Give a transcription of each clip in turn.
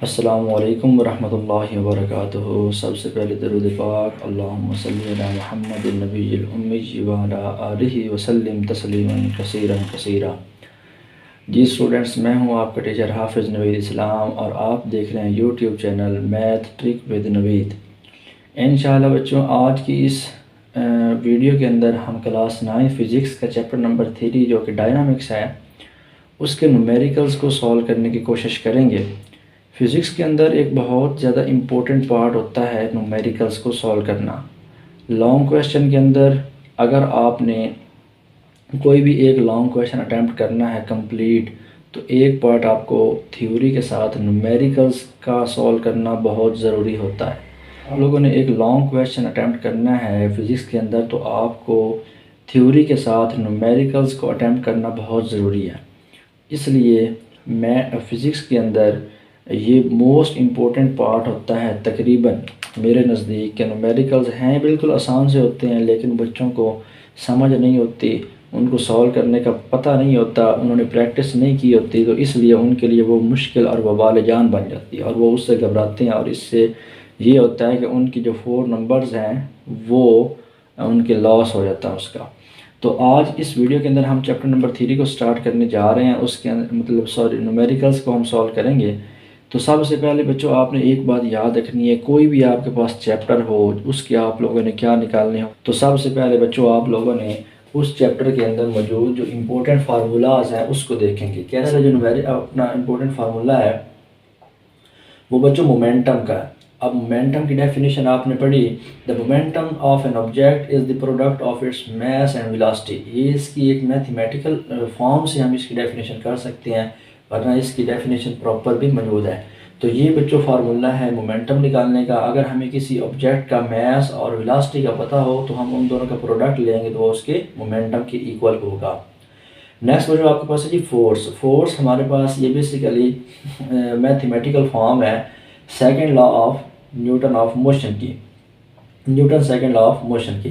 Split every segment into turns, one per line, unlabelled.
अस्सलामुअलैकुम वरहमतुल्लाहि वबरकातुहू। सबसे पहले दरूद पाक अल्लाहुम्मा सल्ली अला मुहम्मदिन नबिय्यिल उम्मी व अला आलिहि वसल्लिम तस्लीमन कसीरन कसीरा। जी स्टूडेंट्स, मैं हूं आपका टीचर हाफिज़ नवीद इस्लाम और आप देख रहे हैं YouTube channel math trick with Naveed. इंशाअल्लाह बच्चों, आज की इस वीडियो के अंदर हम क्लास 9 फ़िज़िक्स का चैप्टर नंबर 3 जो कि डायनामिक्स है उसके न्यूमेरिकल्स को सॉल्व करने की कोशिश करेंगे। फ़िज़िक्स के अंदर एक बहुत ज़्यादा इम्पोर्टेंट पार्ट होता है न्यूमेरिकल्स को सॉल्व करना। लॉन्ग क्वेश्चन के अंदर अगर आपने कोई भी एक लॉन्ग क्वेश्चन अटैम्प्ट करना है कंप्लीट, तो एक पार्ट आपको थ्योरी के साथ न्यूमेरिकल्स का सॉल्व करना बहुत ज़रूरी होता है। आप लोगों ने एक लॉन्ग क्वेश्चन अटैम्प्ट करना है फ़िज़िक्स के अंदर, तो आपको थ्योरी के साथ न्यूमेरिकल्स को अटैम्प्ट करना बहुत ज़रूरी है। इसलिए मैं फ़िज़िक्स के अंदर ये मोस्ट इम्पोर्टेंट पार्ट होता है। तकरीबन मेरे नज़दीक के न्यूमेरिकल्स हैं बिल्कुल आसान से होते हैं, लेकिन बच्चों को समझ नहीं होती, उनको सॉल्व करने का पता नहीं होता, उन्होंने प्रैक्टिस नहीं की होती, तो इसलिए उनके लिए वो मुश्किल और वबाल जान बन जाती है और वो उससे घबराते हैं। और इससे ये होता है कि उनकी जो 4 नंबर्स हैं वो उनके लॉस हो जाता है उसका। तो आज इस वीडियो के अंदर हम चैप्टर नंबर 3 को स्टार्ट करने जा रहे हैं। उसके अंदर न्यूमेरिकल्स को हम सॉल्व करेंगे। तो सबसे पहले बच्चों, आपने एक बात याद रखनी है, कोई भी आपके पास चैप्टर हो उसके आप लोगों ने क्या निकालने हो। तो सबसे पहले बच्चों, आप लोगों ने उस चैप्टर के अंदर मौजूद जो इम्पोर्टेंट फार्मूलाज हैं उसको देखेंगे। कैसे जो अपना इम्पोर्टेंट फार्मूला है वो बच्चों मोमेंटम का है। अब मोमेंटम की डेफिनेशन आपने पढ़ी, the momentum of an object is the product of its mass and velocity. ये इसकी एक मैथमेटिकल फॉर्म से हम इसकी डेफिनेशन कर सकते हैं, वरना इसकी डेफिनेशन प्रॉपर भी मौजूद है। तो ये बच्चों फार्मूला है मोमेंटम निकालने का। अगर हमें किसी ऑब्जेक्ट का मास और वेलोसिटी का पता हो तो हम उन दोनों का प्रोडक्ट लेंगे तो वो उसके मोमेंटम के इक्वल होगा। नेक्स्ट बच्चों आपके पास है जी फोर्स। फोर्स हमारे पास ये बेसिकली मैथमेटिकल फॉर्म है second law of Newton of motion की, Newton second law of motion की।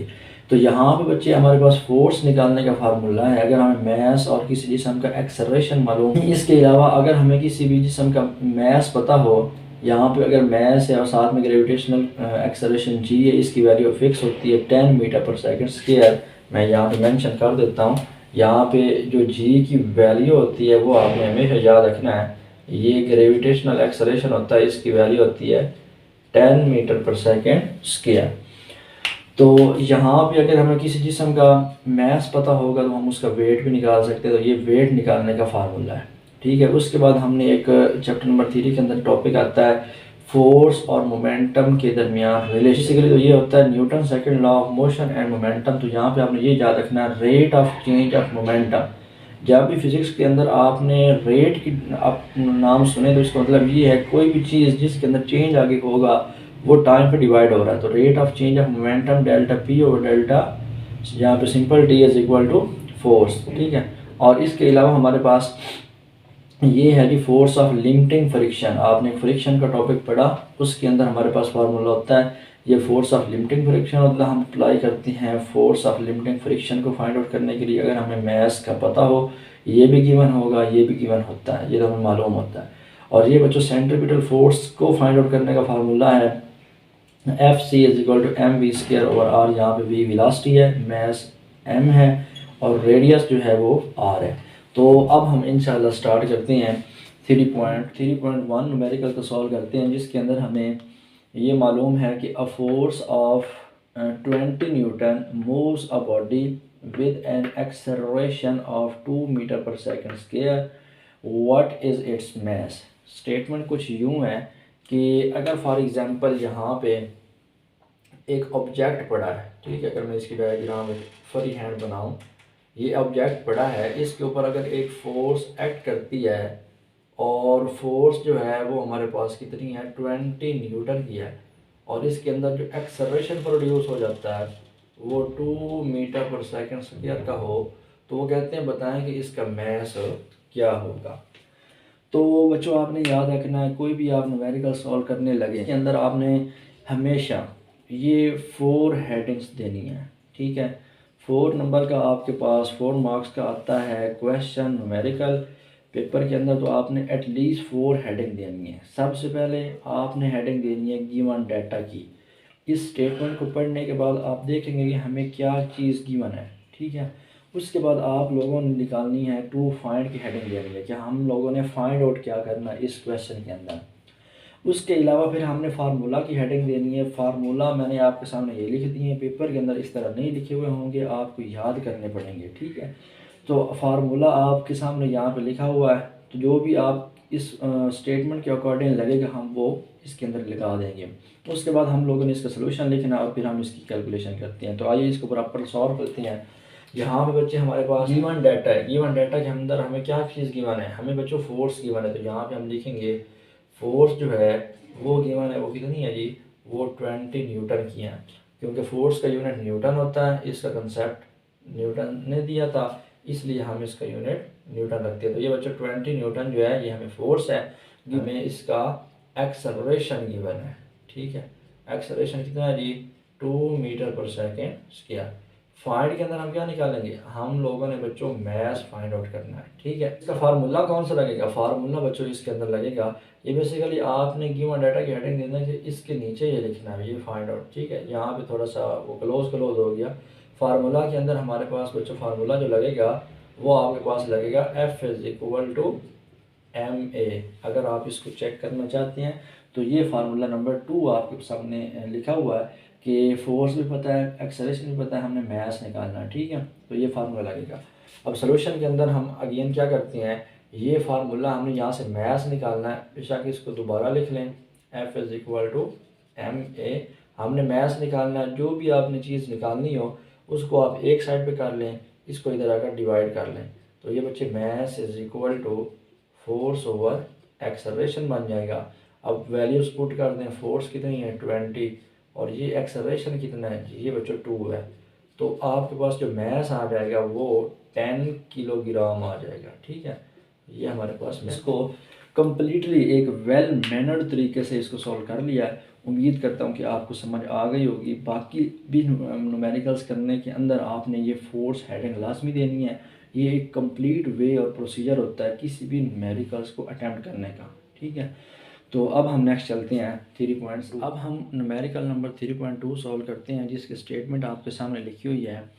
तो यहाँ पे बच्चे हमारे पास फोर्स निकालने का फार्मूला है। अगर हमें मास और किसी जिस्म का एक्सेलरेशन मालूम, इसके अलावा अगर हमें किसी भी जिस्म का मास पता हो, यहाँ पे अगर मास है और साथ में ग्रेविटेशनल एक्सेलरेशन जी है, इसकी वैल्यू फिक्स होती है 10 मीटर पर सेकंड स्क्वायर। मैं यहाँ पे मेंशन कर देता हूँ। यहाँ पे जो जी की वैल्यू होती है वो आपने हमेशा याद रखना है। ये ग्रेविटेशनल एक्सेलरेशन होता है, इसकी वैल्यू होती है 10 मीटर पर सेकंड स्क्वायर। तो यहाँ पे अगर हमें किसी जिस्म का मास पता होगा तो हम उसका वेट भी निकाल सकते हैं। तो ये वेट निकालने का फार्मूला है, ठीक है। उसके बाद हमने एक चैप्टर नंबर 3 के अंदर टॉपिक आता है फोर्स और मोमेंटम के दरमियान रिलेशन। बेसिकली तो ये होता है Newton second law of motion and momentum. तो यहाँ पे आपने ये याद रखना है rate of change of momentum. जब भी फिजिक्स के अंदर आपने रेट की आप नाम सुने तो इसका मतलब ये है कोई भी चीज़ जिसके अंदर चेंज आगे होगा वो टाइम पे डिवाइड हो रहा है। तो rate of change of momentum delta P और डेल्टा, यहाँ पे simple T is equal to force, ठीक है। और इसके अलावा हमारे पास ये है कि फोर्स ऑफ लिमिटिंग फ्रिक्शन। आपने फ्रिक्शन का टॉपिक पढ़ा, उसके अंदर हमारे पास फार्मूला होता है ये फोर्स ऑफ लिमिटिंग फ्रिक्शन होता है। हम अप्लाई करते हैं फोर्स ऑफ लिमिटिंग फ्रिक्शन को फाइंड आउट करने के लिए। अगर हमें मास का पता हो, ये भी गिवन होगा, ये भी गिवन होता है, ये तो हमें मालूम होता है। और ये बच्चों सेंट्रीपिटल फोर्स को फाइंड आउट करने का फार्मूला है F C is equal to M V square over R. यहाँ पे वी वेलोसिटी है, मास एम है और रेडियस जो है वो आर है। तो अब हम इंशाल्लाह स्टार्ट करते हैं 3.1 न्यूमेरिकल को सॉल्व करते हैं, जिसके अंदर हमें ये मालूम है कि a force of 20 newton moves a body with an acceleration of 2 metre per second square, what is its mass. Statement कुछ यूँ है कि अगर फॉर एग्जांपल यहाँ पे एक ऑब्जेक्ट पड़ा है, ठीक है। अगर मैं इसकी डायग्राम फ्री हैंड बनाऊँ, ये ऑब्जेक्ट पड़ा है, इसके ऊपर अगर एक फोर्स एक्ट करती है और फोर्स जो है वो हमारे पास कितनी है 20 न्यूटन की है, और इसके अंदर जो एक्सेलरेशन प्रोड्यूस हो जाता है वो 2 मीटर पर सेकंड स्क्वायर का हो, तो वो कहते हैं बताएं कि इसका मास क्या होगा। तो बच्चों आपने याद रखना है, कोई भी आप न्यूमेरिकल सॉल्व करने लगे इसके अंदर आपने हमेशा ये 4 हेडिंग्स देनी है, ठीक है। 4 नंबर का आपके पास 4 मार्क्स का आता है क्वेश्चन न्यूमेरिकल। पेपर के अंदर तो आपने एटलीस्ट 4 हेडिंग देनी है। सबसे पहले आपने हेडिंग देनी है गिवन डाटा की। इस स्टेटमेंट को पढ़ने के बाद आप देखेंगे कि हमें क्या चीज़ गिवन है, ठीक है। उसके बाद आप लोगों ने निकालनी है टू फाइंड की हेडिंग देनी है कि हम लोगों ने फाइंड आउट क्या करना है इस क्वेश्चन के अंदर। उसके अलावा फिर हमने फार्मूला की हेडिंग देनी है। फार्मूला मैंने आपके सामने ये लिख दिए हैं, पेपर के अंदर इस तरह नहीं लिखे हुए होंगे, आपको याद करने पड़ेंगे, ठीक है। तो फार्मूला आपके सामने यहाँ पे लिखा हुआ है, तो जो भी आप इस स्टेटमेंट के अकॉर्डिंग लगेगा हम वो इसके अंदर लगा देंगे। उसके बाद हम लोगों ने इसका सोल्यूशन लिखना और फिर हम इसकी कैलकुलेशन करते हैं। तो आइए इसको बराबर सॉल्व करते हैं। यहाँ पे बच्चे हमारे पास गिवन डाटा है। गिवन डाटा के अंदर हमें क्या चीज़ गिवन है, हमें बच्चों फोर्स गिवन है। तो यहाँ पे हम लिखेंगे फोर्स जो है वो गिवन है, वो कितनी है जी, वो 20 न्यूटन की है, क्योंकि फोर्स का यूनिट न्यूटन होता है। इसका कंसेप्ट न्यूटन ने दिया था, इसलिए हम इसका यूनिट न्यूटन रखते हैं। तो ये बच्चों 20 न्यूटन जो है ये हमें फोर्स है। हमें इसका एक्सेलरेशन गिवन है, ठीक है। एक्सेलरेशन कितना है जी, 2 मीटर पर सेकेंड स्क्वायर। फाइंड के अंदर हम क्या निकालेंगे, हम लोगों ने बच्चों मैस फाइंड आउट करना है, ठीक है। इसका फार्मूला कौन सा लगेगा, फार्मूला बच्चों इसके अंदर लगेगा, ये बेसिकली आपने गिवन डाटा की हेडिंग देना है कि इसके नीचे ये लिखना है, ये फाइंड आउट, ठीक है। यहाँ पे थोड़ा सा वो क्लोज हो गया। फार्मूला के अंदर हमारे पास बच्चों फार्मूला जो लगेगा वो आपके पास लगेगा F is equal to MA। अगर आप इसको चेक करना चाहते हैं तो ये फार्मूला नंबर 2 आपके सामने लिखा हुआ है कि फोर्स भी पता है, एक्सेलरेशन भी पता है, हमने मैस निकालना है, ठीक है। तो ये फार्मूला लगेगा। अब सोल्यूशन के अंदर हम अगेन क्या करते हैं, ये फार्मूला हमने यहाँ से मैस निकालना है, बेशक इसको दोबारा लिख लें, F is equal to MA। हमने मैस निकालना है, जो भी आपने चीज़ निकालनी हो उसको आप एक साइड पे कर लें, इसको इधर आकर डिवाइड कर लें। तो ये बच्चे mass is equal to force over acceleration बन जाएगा। अब वैल्यूज पुट कर दें, फोर्स कितनी है 20 और ये एक्सेलरेशन कितना है, ये बच्चों 2 है। तो आपके पास जो मैस आ जाएगा वो 10 किलोग्राम आ जाएगा, ठीक है। ये हमारे पास इसको कम्प्लीटली एक वेल मैनर्ड तरीके से इसको सॉल्व कर लिया है। उम्मीद करता हूँ कि आपको समझ आ गई होगी। बाकी भी न्यूमेरिकल्स करने के अंदर आपने ये फोर्स हेडिंग लाजमी देनी है। ये एक कंप्लीट वे और प्रोसीजर होता है किसी भी न्यूमेरिकल्स को अटैम्प्ट करने का, ठीक है। तो अब हम नेक्स्ट चलते हैं 3.2। अब हम न्यूमेरिकल नंबर 3.2 सॉल्व करते हैं, जिसकी स्टेटमेंट आपके सामने लिखी हुई है।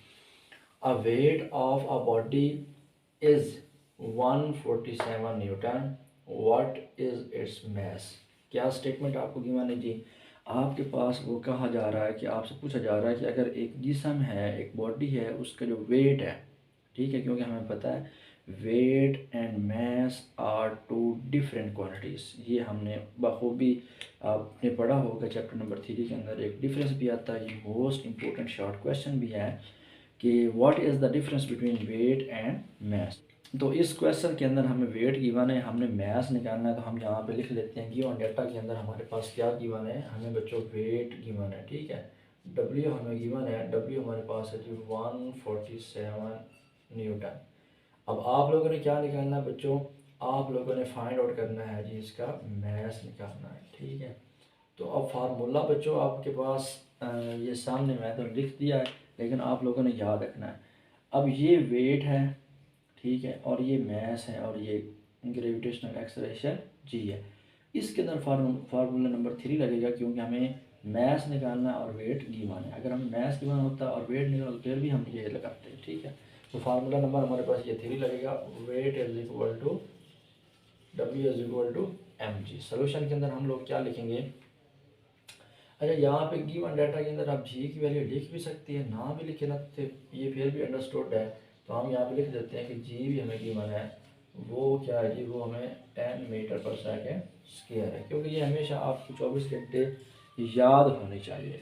A weight of a body is 147 newton, what is its mass. क्या स्टेटमेंट आपको गिवन है जी, आपके पास वो कहा जा रहा है कि आपसे पूछा जा रहा है कि अगर एक जिस्म है, एक बॉडी है, उसका जो वेट है, ठीक है, क्योंकि हमें पता है weight and mass are 2 different quantities. ये हमने बखूबी आपने पढ़ा होगा चैप्टर नंबर 3 के अंदर। एक डिफरेंस भी आता है, ये मोस्ट इंपॉर्टेंट शॉर्ट क्वेश्चन भी है कि what is the difference between weight and mass. तो इस क्वेश्चन के अंदर हमें वेट गिवन है, हमने मैस निकालना है। तो हम यहाँ पे लिख लेते हैं गिवन डाटा के अंदर हमारे पास क्या गिवन है, हमें बच्चों वेट गिवन है, ठीक है। W हमें गिवन है, W हमारे पास है जी 147 न्यूटन। अब आप लोगों ने क्या निकालना है बच्चों, आप लोगों ने फाइंड आउट करना है जी इसका मैस निकालना है, ठीक है। तो अब फार्मूला बच्चों आपके पास ये सामने मैं तो लिख दिया है, लेकिन आप लोगों ने याद रखना है। अब ये वेट है, ठीक है, और ये मैस है, और ये ग्रेविटेशनल एक्सेलरेशन जी है। इसके अंदर फार्मूला नंबर 3 लगेगा, क्योंकि हमें मैस निकालना और वेट गिवन है। अगर हमें मैस गिवन होता और वेट निकाल फिर भी हम ये लगाते हैं, ठीक है। तो फार्मूला नंबर हमारे पास ये 3 लगेगा, weight is equal to W is equal to mg। Solution के अंदर हम लोग क्या लिखेंगे, अच्छा यहाँ पे गिवन डाटा के अंदर आप जी की वैल्यू लिख भी सकती है, ना भी लिखे ना तो ये फिर भी अंडरस्टूड है। तो हम यहाँ पे लिख देते हैं कि जी भी हमें गिवन है, वो क्या है जी, वो हमें 10 मीटर पर सेकेंड स्क्वायर है, क्योंकि ये हमेशा आपको 24 घंटे याद होने चाहिए।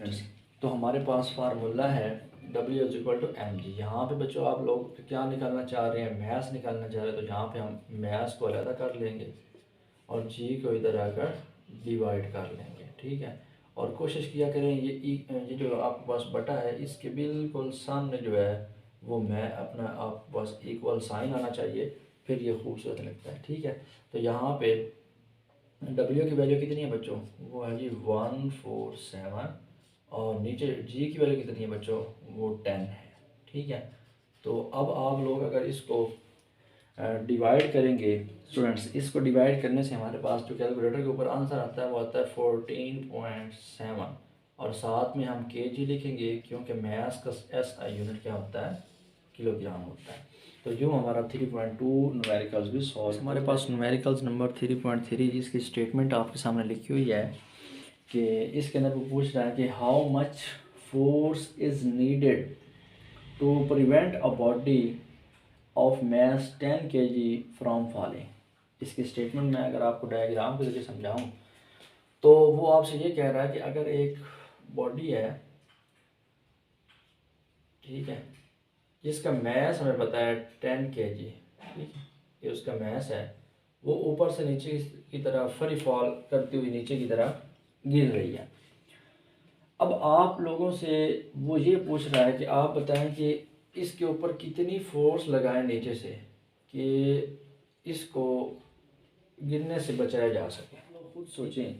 तो हमारे पास फार्मूला है W is equal to mg। यहाँ पे बच्चों आप लोग क्या निकालना चाह रहे हैं, मैथ्स निकालना चाह रहे हैं। तो यहाँ पे हम मैथ्स को अलग कर लेंगे और जी को इधर आकर डिवाइड कर लेंगे, ठीक है। और कोशिश किया करें ये जो आपके पास बटा है इसके बिल्कुल सामने जो है वो मैं अपना आपके पास इक्वल साइन आना चाहिए, फिर ये खूबसूरत लगता है, ठीक है। तो यहाँ पे W की वैल्यू कितनी है बच्चों, वो है जी 147 और नीचे जी की वैल्यू कितनी है बच्चों, वो 10 है, ठीक है। तो अब आप लोग अगर इसको डिवाइड करेंगे स्टूडेंट्स, इसको डिवाइड करने से हमारे पास जो कैलकुलेटर के ऊपर आंसर आता है वो आता है 14.7, और साथ में हम केजी लिखेंगे क्योंकि मैथ्स का एसआई यूनिट क्या होता है, किलोग्राम होता है। तो यूँ हमारा 3.2 न्यूमेरिकल्स भी सॉल्व। हमारे पास न्यूमेरिकल्स नंबर 3.3 जिसकी स्टेटमेंट आपके सामने लिखी हुई है कि इसके अंदर वो पूछ रहा है कि how much force is needed to prevent a body of mass 10 kg from falling. इसकी स्टेटमेंट में अगर आपको डायग्राम के जरिए समझाऊं तो वो आपसे ये कह रहा है कि अगर एक बॉडी है, ठीक है, जिसका मैस हमें पता है 10 kg, ठीक है, ये उसका मैस है, वो ऊपर से नीचे की तरफ फ्री फॉल करती हुई नीचे की तरफ गिर रही है। अब आप लोगों से वो ये पूछ रहा है कि आप बताएं कि इसके ऊपर कितनी फोर्स लगाएं नीचे से कि इसको गिरने से बचाया जा सके। लोग खुद सोचें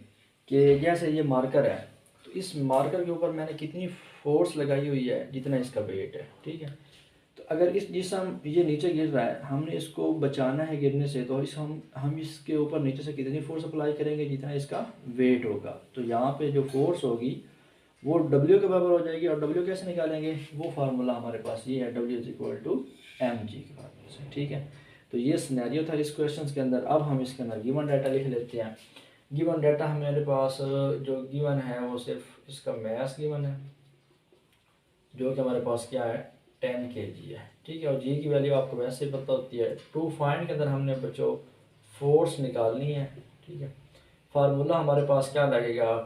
कि जैसे ये मार्कर है, तो इस मार्कर के ऊपर मैंने कितनी फोर्स लगाई हुई है जितना इसका वेट है, ठीक है। तो अगर इस जिसम ये नीचे गिर रहा है, हमने इसको बचाना है गिरने से, तो इस हम इसके ऊपर नीचे से कितनी फोर्स अप्लाई करेंगे जितना इसका वेट होगा। तो यहाँ पे जो फोर्स होगी वो W के बराबर हो जाएगी, और W कैसे निकालेंगे, वो फार्मूला हमारे पास ये है, W = mg के फार्मूले से, ठीक है। तो ये सिनेरियो था इस क्वेश्चन के अंदर। अब हम इसके अंदर गिवन डाटा लिख लेते हैं। गिवन डाटा हमारे पास जो गिवन है वो सिर्फ इसका मैस गिवन है, जो कि हमारे पास क्या है 10 kg है, ठीक है। और जी की वैल्यू आपको वैसे ही पता होती है। टू फाइंड के अंदर हमने बच्चों फोर्स निकालनी है, ठीक है। फार्मूला हमारे पास क्या लगेगा,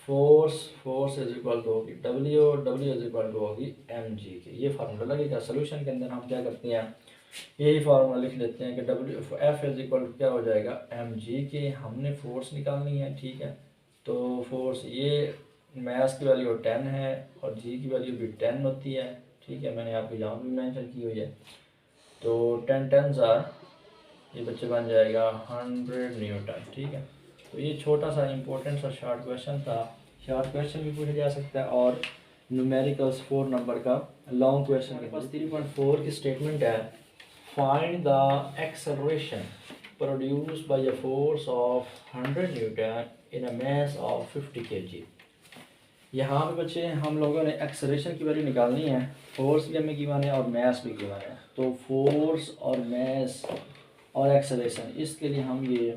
फोर्स इज इक्वल टू होगी W इज इक्वल टू होगी mg की, ये फार्मूला लगेगा। सोल्यूशन के अंदर हम क्या करते हैं, यही फार्मूला लिख लेते हैं कि F इज इक्वल टू क्या हो जाएगा mg की। हमने फोर्स निकालनी है, ठीक है। तो फोर्स ये मैस की वैल्यू 10 है और जी की वैल्यू भी 10 होती है, ठीक है। मैंने आपको यहाँ भी मेंशन की हुई है। तो 10 10s ये बच्चे बन जाएगा 100 न्यूटन, ठीक है। तो ये छोटा सा इम्पोर्टेंट सा शॉर्ट क्वेश्चन था। शॉर्ट क्वेश्चन भी पूछा जा सकता है और न्यूमेरिकल्स 4 नंबर का लॉन्ग क्वेश्चन के पास 3.4 की स्टेटमेंट है, find the acceleration produce by a force of 100 Newton in a mass of 50 kg। यहाँ पे बच्चे हम लोगों ने एक्सेलरेशन की वैल्यू निकालनी है, फोर्स भी हमें गिवन है और मास भी गिवन है। तो फोर्स और मास और एक्सेलरेशन, इसके लिए हम ये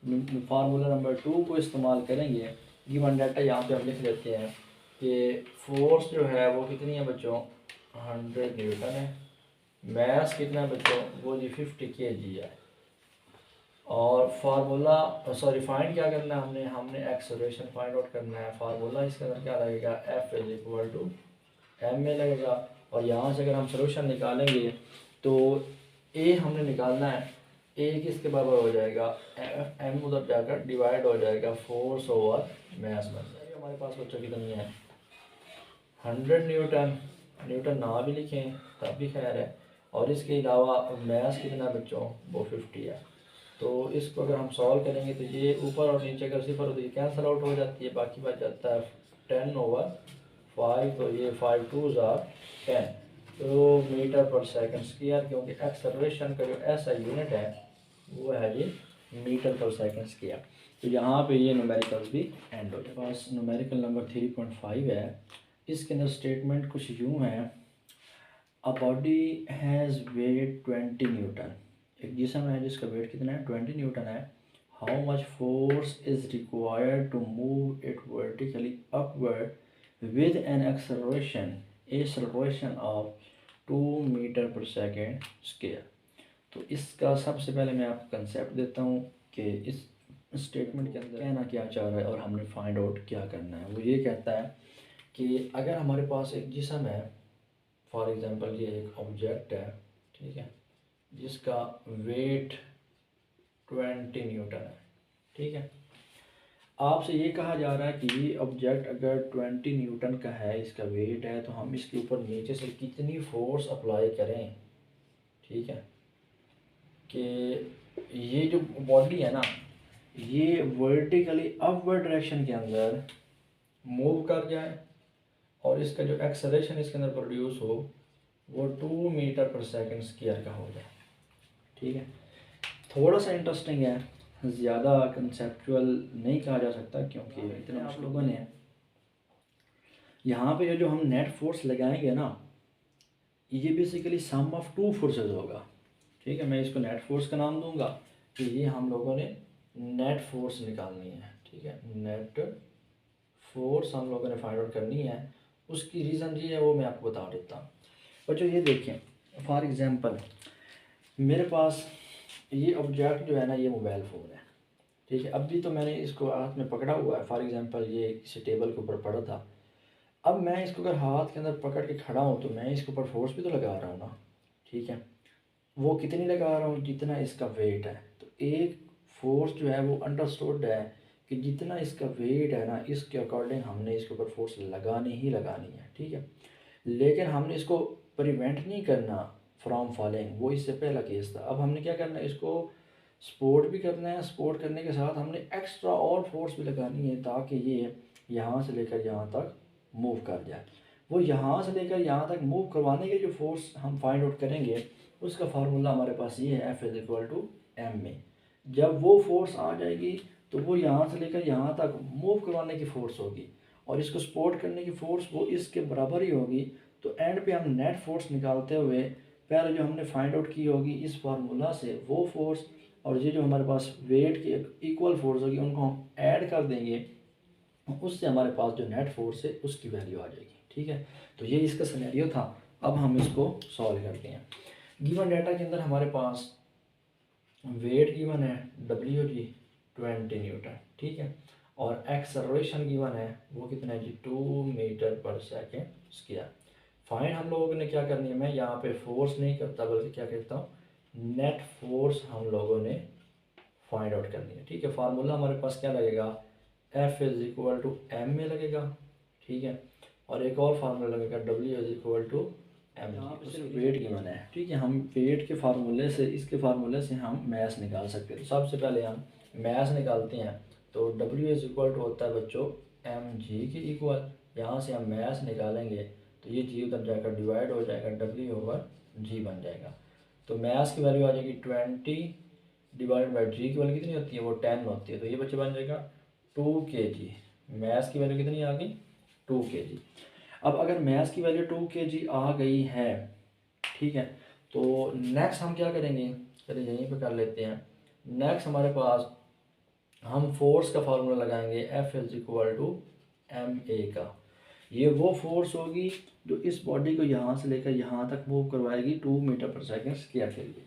फार्मूला नंबर 2 को इस्तेमाल करेंगे। गिवन डाटा यहाँ पे हम लिख लेते हैं कि फोर्स जो है वो कितनी है बच्चों 100 न्यूटन है, मास कितना है बच्चों वो जी 50 kg है, और फार्मूला फाइंड क्या करना है हमने एक्सेलरेशन फाइंड आउट करना है। फार्मूला इसके अंदर क्या लगेगा F is equal to M में लगेगा, और यहाँ से अगर हम सोल्यूशन निकालेंगे तो ए हमने निकालना है, ए किसके बराबर हो जाएगा एम उधर जाकर डिवाइड हो जाएगा फोर्स ओवर मास बन जाएगा। हमारे पास बच्चों कितनी है 100 न्यूटन, न्यूटन ना भी लिखें तब भी खैर है, और इसके अलावा मास कितना बच्चों वो 50 है। तो इसको अगर हम सॉल्व करेंगे तो ये ऊपर और नीचे अगर सिफर हो तो ये कैंसिल आउट हो जाती है, बाकी बच जाता है 10/5। तो ये 5 2s are 10, तो मीटर पर सेकंड स्क्वायर, क्योंकि एक्सेलरेशन का जो ऐसा यूनिट है वो है ये मीटर पर सेकंड स्क्वायर। तो यहाँ पे ये न्यूमेरिकल्स भी एंड हो जाए। पास न्यूमेरिकल नंबर 3.5 है, इसके अंदर स्टेटमेंट कुछ यूँ है, a body has wait 20 Newton, एक जिसम है जिसका वेट कितना है 20 न्यूटन है। How much force is required to move it vertically upward with an acceleration of 2 metre पर सेकेंड स्क्वायर। तो इसका सबसे पहले मैं आपको कंसेप्ट देता हूँ कि इस स्टेटमेंट के अंदर कहना क्या चाह रहा है और हमने फाइंड आउट क्या करना है। वो ये कहता है कि अगर हमारे पास एक जिसम है, फॉर एग्ज़ाम्पल ये एक ऑब्जेक्ट है, ठीक है, जिसका वेट 20 न्यूटन है, ठीक है। आपसे ये कहा जा रहा है कि ये ऑब्जेक्ट अगर 20 न्यूटन का है, इसका वेट है, तो हम इसके ऊपर नीचे से कितनी फोर्स अप्लाई करें, ठीक है, कि ये जो बॉडी है ना ये वर्टिकली अपवर्ड डायरेक्शन के अंदर मूव कर जाए और इसका जो एक्सेलरेशन इसके अंदर प्रोड्यूस हो वो 2 मीटर पर सेकंड स्क्वायर का हो जाए, ठीक है, थोड़ा सा इंटरेस्टिंग है, ज़्यादा कंसेप्चुअल नहीं कहा जा सकता क्योंकि इतना आप लोगों ने यहाँ पे जो हम नेट फोर्स लगाएंगे ना, ये basically sum of two forces होगा। ठीक है, मैं इसको नेट फोर्स का नाम दूंगा कि ये हम लोगों ने नेट फोर्स निकालनी है। ठीक है, नेट फोर्स हम लोगों ने फाइंड आउट करनी है। उसकी रीज़न ये है वो मैं आपको बता देता हूँ। बच्चों ये देखें, फॉर एग्ज़ाम्पल मेरे पास ये ऑब्जेक्ट जो है ना, ये मोबाइल फ़ोन है। ठीक है, अभी तो मैंने इसको हाथ में पकड़ा हुआ है, फॉर एग्ज़ाम्पल ये किसी टेबल के ऊपर पड़ा था। अब मैं इसको अगर हाथ के अंदर पकड़ के खड़ा हूँ तो मैं इसके ऊपर फोर्स भी तो लगा रहा हूँ ना। ठीक है, वो कितनी लगा रहा हूँ, जितना इसका वेट है। तो एक फोर्स जो है वो अंडरस्टूड है कि जितना इसका वेट है ना, इसके अकॉर्डिंग हमने इसके ऊपर फोर्स लगानी ही लगानी है। ठीक है, लेकिन हमने इसको प्रिवेंट नहीं करना फ्रॉम फॉलिंग, वो इससे पहला केस था। अब हमने क्या करना है, इसको सपोर्ट भी करना है, सपोर्ट करने के साथ हमने एक्स्ट्रा और फोर्स भी लगानी है ताकि ये यहाँ से लेकर यहाँ तक मूव कर जाए। वो यहाँ से लेकर यहाँ तक मूव करवाने के जो फोर्स हम फाइंड आउट करेंगे उसका फार्मूला हमारे पास ये है, F=m में। जब वो फोर्स आ जाएगी तो वो यहाँ से लेकर यहाँ तक मूव करवाने की फ़ोर्स होगी और इसको सपोर्ट करने की फ़ोर्स वो इसके बराबर ही होगी। तो एंड पे हम नेट फोर्स निकालते हुए पहले जो हमने फाइंड आउट की होगी इस फार्मूला से, वो फोर्स और ये जो हमारे पास वेट की इक्वल फोर्स होगी उनको हम ऐड कर देंगे, उससे हमारे पास जो नेट फोर्स है उसकी वैल्यू आ जाएगी। ठीक है, तो ये इसका सिनेरियो था। अब हम इसको सॉल्व करते हैं। गिवन डाटा के अंदर हमारे पास वेट गिवन है WG 20 न्यूटन। ठीक है, और एक्सेलरेशन गिवन है वो कितना है जी 2 मीटर पर सेकेंड स्क्वायर। फाइंड हम लोगों ने क्या करनी है, मैं यहाँ पे फोर्स नहीं करता बल्कि क्या कहता हूँ, नेट फोर्स हम लोगों ने फाइंड आउट करनी है। ठीक है, फार्मूला हमारे पास क्या लगेगा, F=m में लगेगा। ठीक है, और एक और फार्मूला लगेगा W=mg, वेट गिवन है। ठीक है, हम वेट के फार्मूले से, इसके फार्मूले से हम मैस निकाल सकते हैं। तो सबसे पहले हम मैस निकालते हैं। तो W होता है बच्चों mg के इक्वल। यहाँ से हम मैस निकालेंगे तो ये g उधर जाकर डिवाइड हो जाएगा, W/g बन जाएगा। तो मैस की वैल्यू आ जाएगी 20 डिवाइड बाई जी की वैल्यू कितनी होती है, वो 10 होती है। तो ये बच्चे बन जाएगा 2 kg। मैस की वैल्यू कितनी आ गई, 2 kg। अब अगर मैस की वैल्यू 2 kg आ गई है, ठीक है, तो नेक्स्ट हम क्या करेंगे, चलिए यहीं पे कर लेते हैं। नेक्स्ट हमारे पास हम फोर्स का फार्मूला लगाएंगे F=ma का। ये वो फोर्स होगी जो इस बॉडी को यहाँ से लेकर यहाँ तक मूव करवाएगी 2 मीटर पर सेकेंड स्क्वायर के लिए,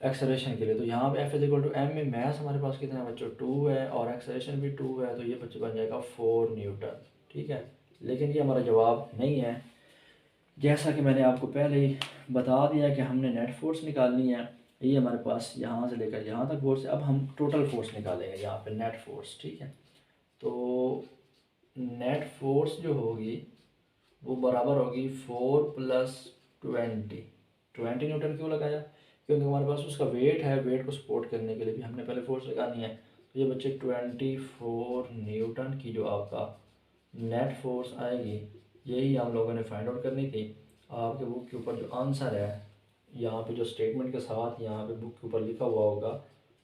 एक्सेलरेशन के लिए। तो यहाँ पे F=m में मैस हमारे पास कितना है बच्चों 2 है और एक्सेलरेशन भी 2 है, तो ये बच्चे बन जाएगा 4 न्यूटन। ठीक है, लेकिन ये हमारा जवाब नहीं है। जैसा कि मैंने आपको पहले ही बता दिया कि हमने नेट फोर्स निकालनी है। ये हमारे पास यहाँ से लेकर यहाँ तक फोर्स है। अब हम टोटल फोर्स निकालेंगे यहाँ पे, नेट फोर्स। ठीक है, तो नेट फोर्स जो होगी वो बराबर होगी 4 + 20 न्यूटन। क्यों लगाया, क्योंकि हमारे पास उसका वेट है, वेट को सपोर्ट करने के लिए भी हमने पहले फोर्स लगानी है। तो ये बच्चे 24 न्यूटन की जो आपका नेट फोर्स आएगी, यही हम लोगों ने फाइंड आउट करनी थी। आपके बुक के ऊपर जो आंसर है, यहाँ पे जो स्टेटमेंट के साथ यहाँ पे बुक के ऊपर लिखा हुआ होगा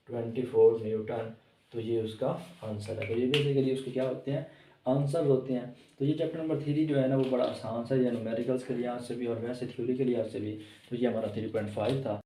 24 न्यूटन, तो ये उसका आंसर है। तो ये बेसिकली उसके क्या होते हैं, आंसर होते हैं। तो ये चैप्टर नंबर 3 जो है ना वो बड़ा आसान सा है, न्यूमेरिकल्स के लिहाज से भी और वैसे थ्योरी के लिहाज से भी। तो ये हमारा 3.5 था।